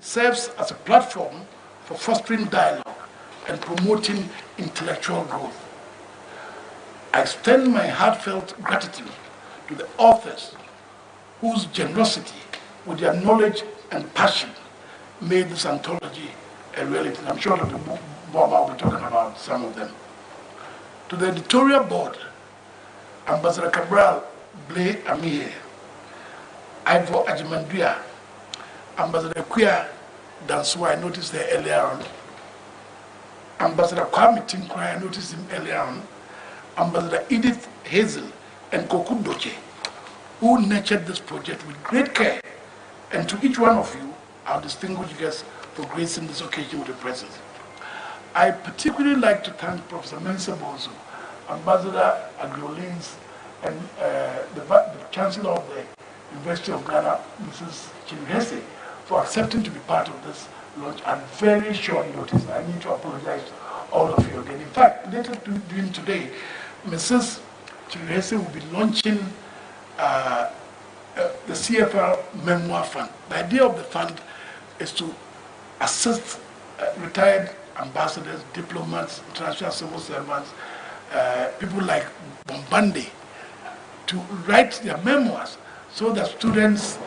serves as a platform for fostering dialogue and promoting intellectual growth. I extend my heartfelt gratitude to the authors whose generosity with their knowledge and passion made this anthology a reality. I'm sure that Bob will be talking about some of them. To the editorial board, Ambassador Cabral Blay Amihe, Ivor Ajimandria, Ambassador Kuya Dansua, I noticed there earlier on, Ambassador Kwame Tinkwai, I noticed him earlier on, Ambassador Edith Hazel and Koku Doche, who nurtured this project with great care. And to each one of you, our distinguished guests, for gracing this occasion with your presence. I particularly like to thank Professor Mensah Bonsu, Ambassador Agriolins, and the Chancellor of the University of Ghana, Mrs. Chinyese, for accepting to be part of this launch at very short notice. I need to apologize to all of you again. In fact, later during today, Mrs. Chinyese will be launching the CFR Memoir Fund. The idea of the fund is to assist retired ambassadors, diplomats, international civil servants, people like Bombande, to write their memoirs so that students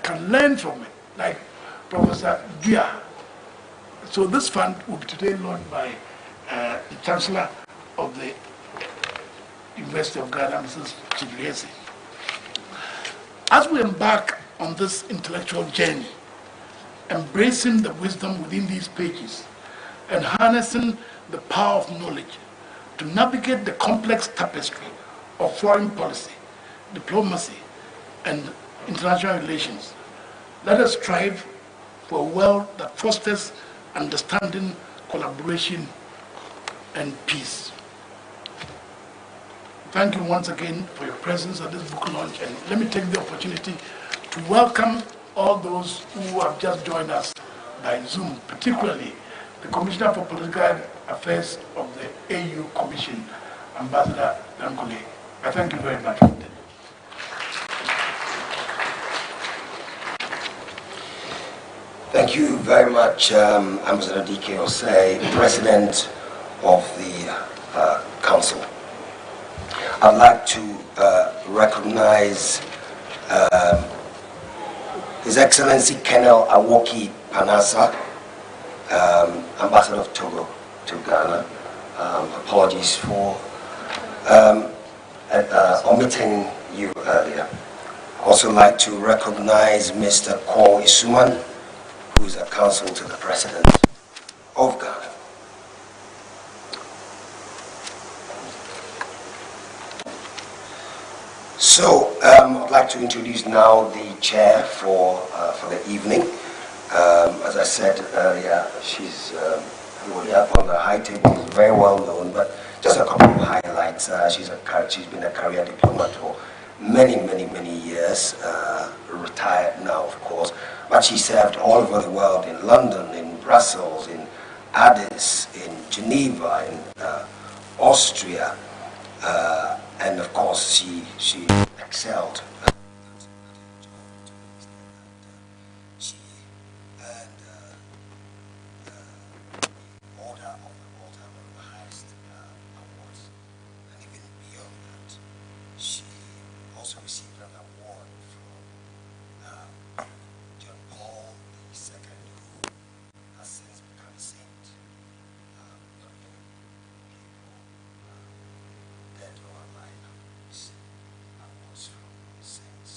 can learn from it, like Professor Gia. So this fund will be today launched by the Chancellor of the University of Ghana, Mrs. Chinyese. As we embark on this intellectual journey, embracing the wisdom within these pages and harnessing the power of knowledge to navigate the complex tapestry of foreign policy, diplomacy, and international relations, let us strive for a world that fosters understanding, collaboration, and peace. Thank you once again for your presence at this book launch, and let me take the opportunity to welcome all those who have just joined us by Zoom, particularly the Commissioner for Political Affairs of the AU Commission, Ambassador Dankule. I thank you very much. Thank you very much, Ambassador D.K. Osei, President of the Council. I'd like to recognize His Excellency Colonel Awoki Panasa, Ambassador of Togo to Ghana. Apologies for omitting you earlier. I'd also like to recognize Mr. Kwon Isuman, who is a counsel to the President of Ghana. So, I'd like to introduce now the chair for the evening. As I said earlier, she's up on the high table, is very well known, but just a couple of highlights. She's been a career diplomat for many years, retired now, of course, but she served all over the world, in London, in Brussels, in Addis, in Geneva, in Austria, and of course she excelled. She earned order of the highest awards, and even beyond that, she also received an award from John Paul II, who has since become a saint. Dead or alive, awards from saints.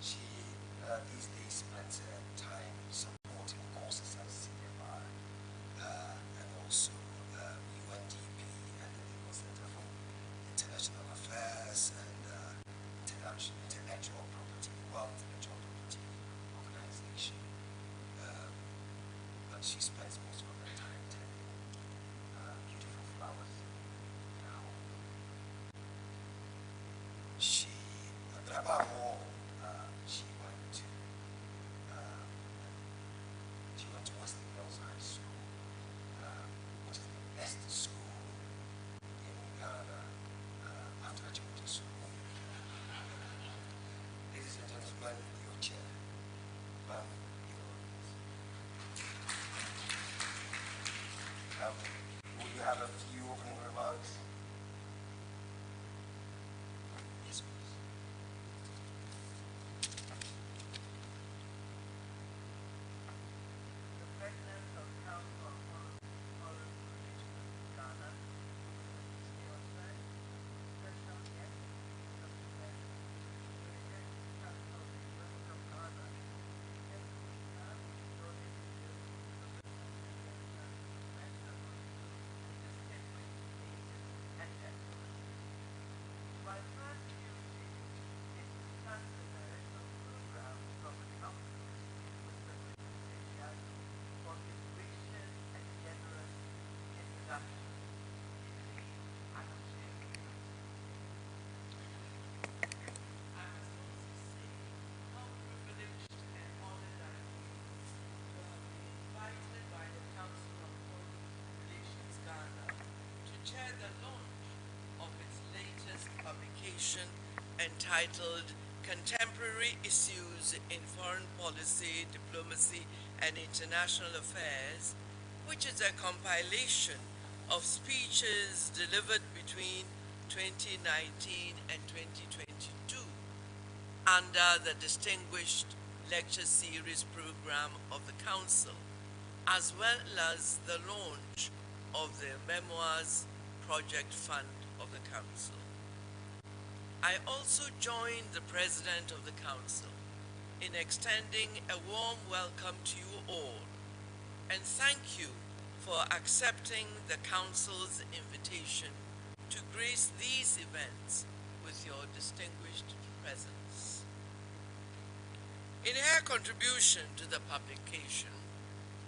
She these days spends time supporting courses at CFR and also UNDP and the Legal Center for International Affairs and Intellectual Property, World Intellectual Property Organization. But she spends most of her time tending beautiful flowers in her home. She, above all, she went to Wesley Mills High School, which is the best school in Ghana after Ajimoto School. Ladies and gentlemen, compilation entitled Contemporary Issues in Foreign Policy, Diplomacy, and International Affairs, which is a compilation of speeches delivered between 2019 and 2022 under the Distinguished Lecture Series program of the Council, as well as the launch of the Memoirs Project Fund of the Council. I also joined the President of the Council in extending a warm welcome to you all and thank you for accepting the Council's invitation to grace these events with your distinguished presence. In her contribution to the publication,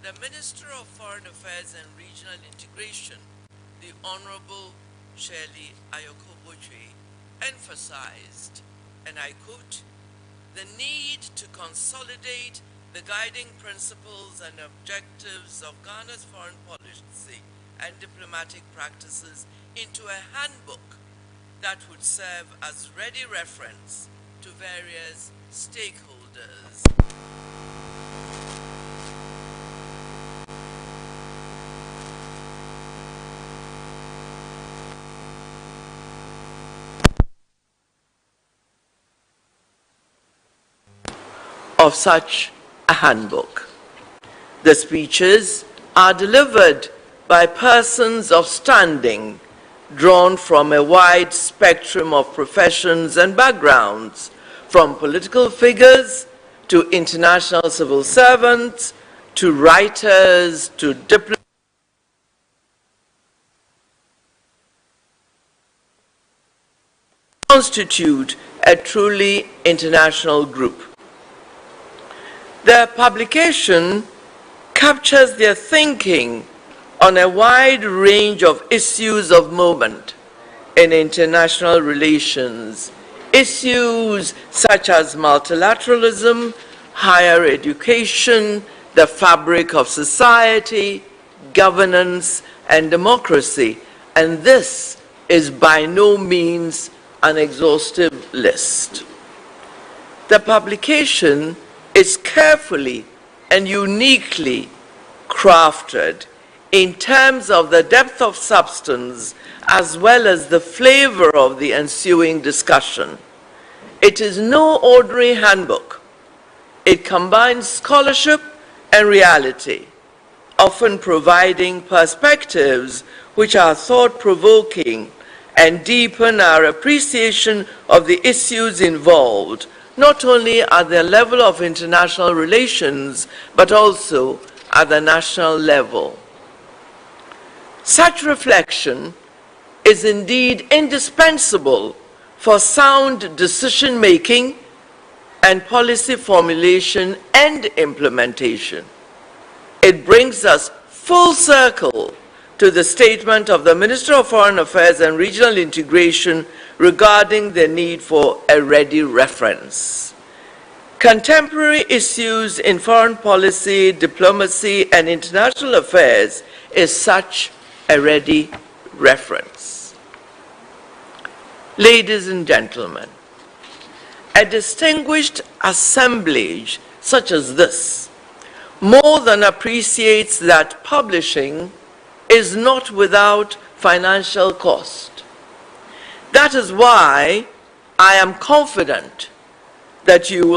the Minister of Foreign Affairs and Regional Integration, the Honorable Shirley Ayokoboche, emphasized, and I quote, the need to consolidate the guiding principles and objectives of Ghana's foreign policy and diplomatic practices into a handbook that would serve as ready reference to various stakeholders. Of such a handbook. The speeches are delivered by persons of standing, drawn from a wide spectrum of professions and backgrounds, from political figures to international civil servants, to writers, to diplomats, constitute a truly international group. The publication captures their thinking on a wide range of issues of moment in international relations, issues such as multilateralism, higher education, the fabric of society, governance, and democracy. And this is by no means an exhaustive list. The publication is carefully and uniquely crafted in terms of the depth of substance as well as the flavor of the ensuing discussion. It is no ordinary handbook. It combines scholarship and reality, often providing perspectives which are thought-provoking and deepen our appreciation of the issues involved, not only at the level of international relations, but also at the national level. Such reflection is indeed indispensable for sound decision-making and policy formulation and implementation. It brings us full circle to the statement of the Minister of Foreign Affairs and Regional Integration regarding the need for a ready reference. Contemporary issues in foreign policy, diplomacy, and international affairs is such a ready reference. Ladies and gentlemen, a distinguished assemblage such as this more than appreciates that publishing is not without financial cost. That is why I am confident that you will